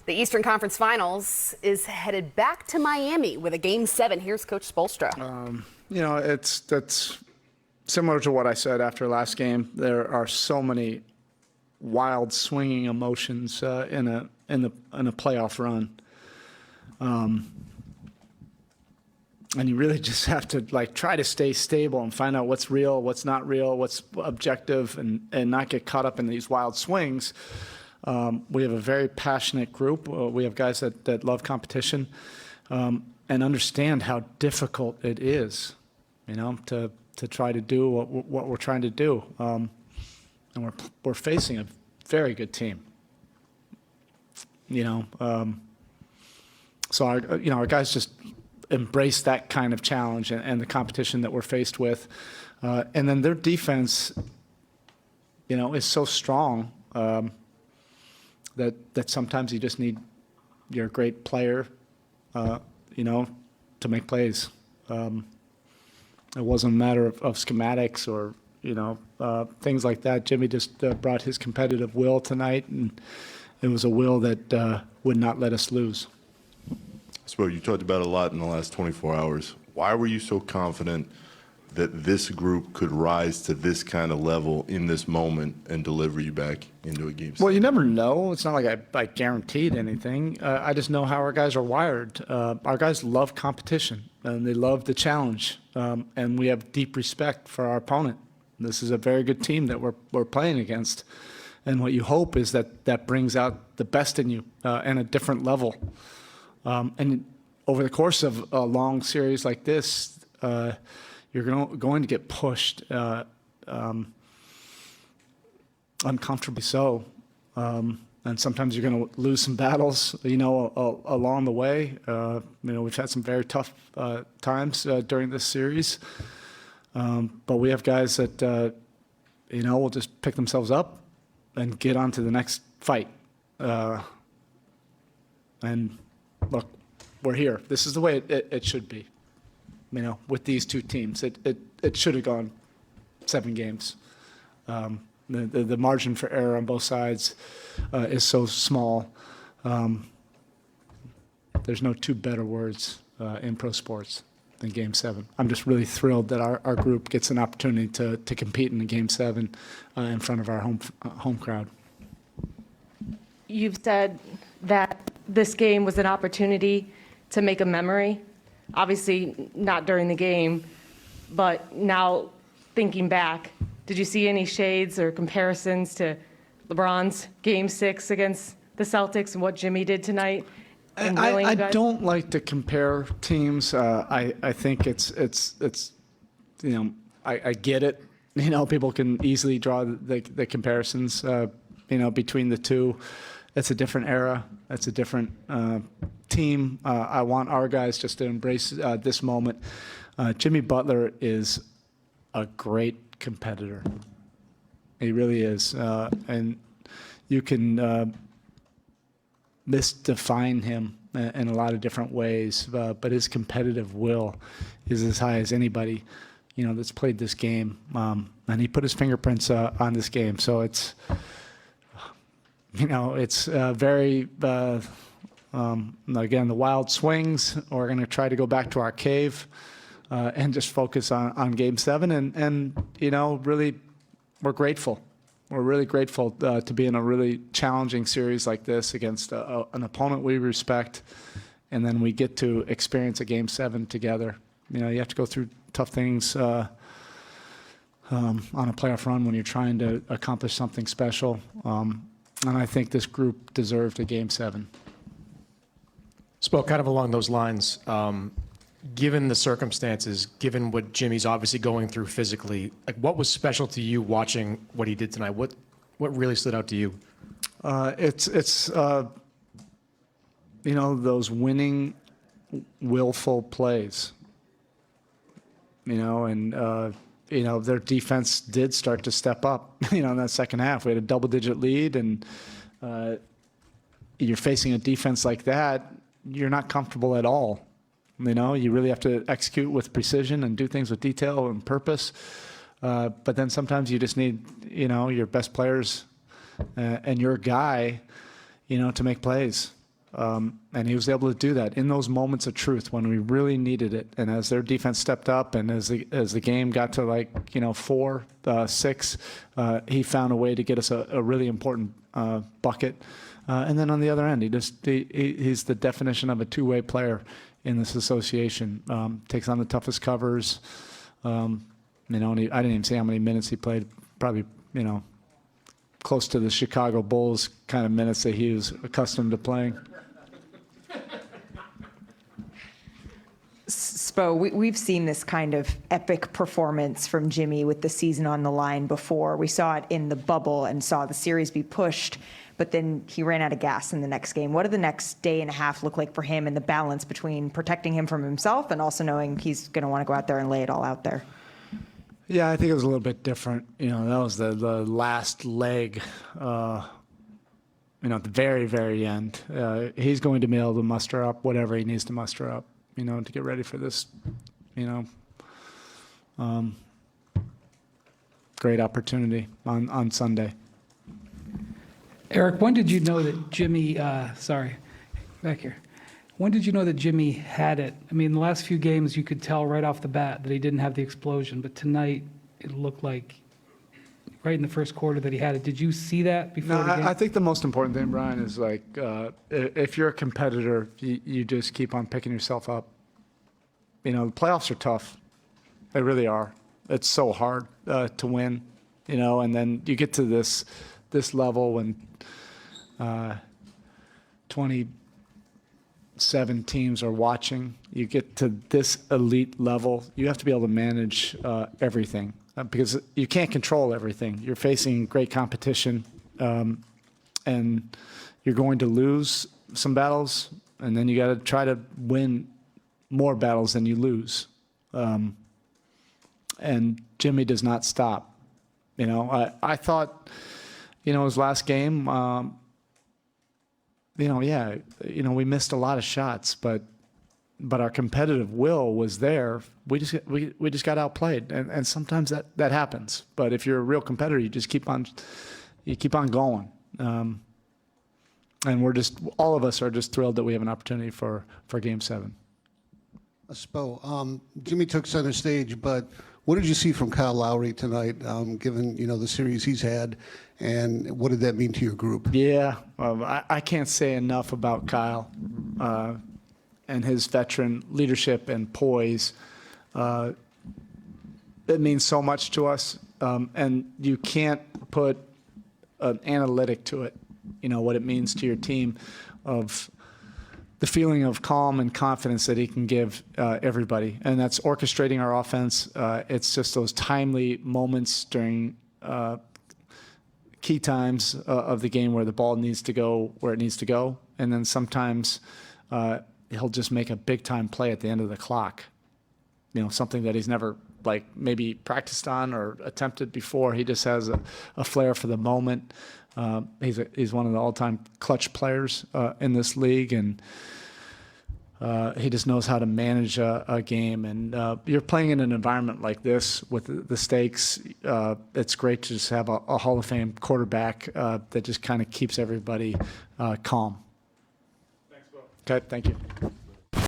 The Eastern Conference Finals is headed back to Miami with a Game 7. Here's Coach Spoelstra. That's similar to what I said after last game. There are so many wild, swinging emotions in a playoff run, and you really just have to try to stay stable and find out what's real, what's not real, what's objective, and not get caught up in these wild swings. We have a very passionate group. We have guys that love competition and understand how difficult it is, to try to do what we're trying to do. And we're facing a very good team. So our guys just embrace that kind of challenge and the competition that we're faced with. And then their defense, is so strong. That sometimes you just need your great player, to make plays. It wasn't a matter of schematics or, things like that. Jimmy just brought his competitive will tonight, and it was a will that would not let us lose. Spo, you talked about a lot in the last 24 hours. Why were you so confident that this group could rise to this kind of level in this moment and deliver you back into a game? Well, you never know. It's not like I guaranteed anything. I just know how our guys are wired. Our guys love competition, and they love the challenge, and we have deep respect for our opponent. This is a very good team that we're playing against, and what you hope is that brings out the best in you and a different level. And over the course of a long series like this, you're going to get pushed, uncomfortably so, and sometimes you're going to lose some battles, along the way. We've had some very tough times during this series, but we have guys that, will just pick themselves up and get on to the next fight. And look, we're here. This is the way it should be. With these two teams, it should have gone 7 games. The margin for error on both sides is so small. There's no two better words in pro sports than Game 7. I'm just really thrilled that our group gets an opportunity to compete in the Game 7 in front of our home crowd. You've said that this game was an opportunity to make a memory. Obviously not during the game, but now thinking back, did you see any shades or comparisons to LeBron's Game 6 against the Celtics and what Jimmy did tonight? I don't like to compare teams. I think it's I get it. People can easily draw the comparisons, between the two. It's a different era. It's a different team. I want our guys just to embrace this moment. Jimmy Butler is a great competitor. He really is. And you can misdefine him in a lot of different ways, but his competitive will is as high as anybody, that's played this game. And he put his fingerprints on this game. So it's, it's very, again, the wild swings. We're going to try to go back to our cave and just focus on Game 7. And really, we're grateful. We're really grateful to be in a really challenging series like this against an opponent we respect. And then we get to experience a Game 7 together. You have to go through tough things on a playoff run when you're trying to accomplish something special. And I think this group deserved a Game 7. Spoke kind of along those lines. Given the circumstances, given what Jimmy's obviously going through physically, what was special to you watching what he did tonight? What really stood out to you? It's those winning, willful plays. Their defense did start to step up, in that second half. We had a double-digit lead, and you're facing a defense like that, you're not comfortable at all. You really have to execute with precision and do things with detail and purpose. But then sometimes you just need, your best players and your guy, to make plays. And he was able to do that in those moments of truth when we really needed it. And as their defense stepped up and as the game got to 4, 6, he found a way to get us a really important bucket. And then on the other end, he's the definition of a two-way player in this association. Takes on the toughest covers. And I didn't even see how many minutes he played. Probably, close to the Chicago Bulls kind of minutes that he was accustomed to playing. Spo, we've seen this kind of epic performance from Jimmy with the season on the line before. We saw it in the bubble and saw the series be pushed, but then he ran out of gas in the next game. What did the next day and a half look like for him and the balance between protecting him from himself and also knowing he's going to want to go out there and lay it all out there? Yeah, I think it was a little bit different. That was the last leg, at the very, very end. He's going to be able to muster up whatever he needs to muster up, to get ready for this, great opportunity on Sunday. Erik, when did you know that Jimmy, when did you know that Jimmy had it? I mean, the last few games, you could tell right off the bat that he didn't have the explosion, but tonight it looked like right in the first quarter that he had it. Did you see that before the game? I think the most important thing, Brian, is if you're a competitor, you just keep on picking yourself up. The playoffs are tough. They really are. It's so hard to win, and then you get to this level when 27 teams are watching. You get to this elite level, you have to be able to manage everything because you can't control everything. You're facing great competition, and you're going to lose some battles, and then you got to try to win more battles than you lose. And Jimmy does not stop. I thought, his last game, we missed a lot of shots, but our competitive will was there. We just got outplayed, and sometimes that happens. But if you're a real competitor, you just keep on going. And all of us are just thrilled that we have an opportunity for Game 7. Spo, Jimmy took center stage, but what did you see from Kyle Lowry tonight, given the series he's had, and what did that mean to your group? Yeah, I can't say enough about Kyle and his veteran leadership and poise. It means so much to us, and you can't put an analytic to it. What it means to your team of the feeling of calm and confidence that he can give everybody. And that's orchestrating our offense. It's just those timely moments during key times of the game where the ball needs to go where it needs to go. And then sometimes he'll just make a big-time play at the end of the clock. Something that he's never maybe practiced on or attempted before. He just has a flair for the moment. He's one of the all-time clutch players in this league, and he just knows how to manage a game. And you're playing in an environment like this with the stakes. It's great to just have a Hall of Fame quarterback that just kind of keeps everybody calm. Thanks, Will. Okay, thank you.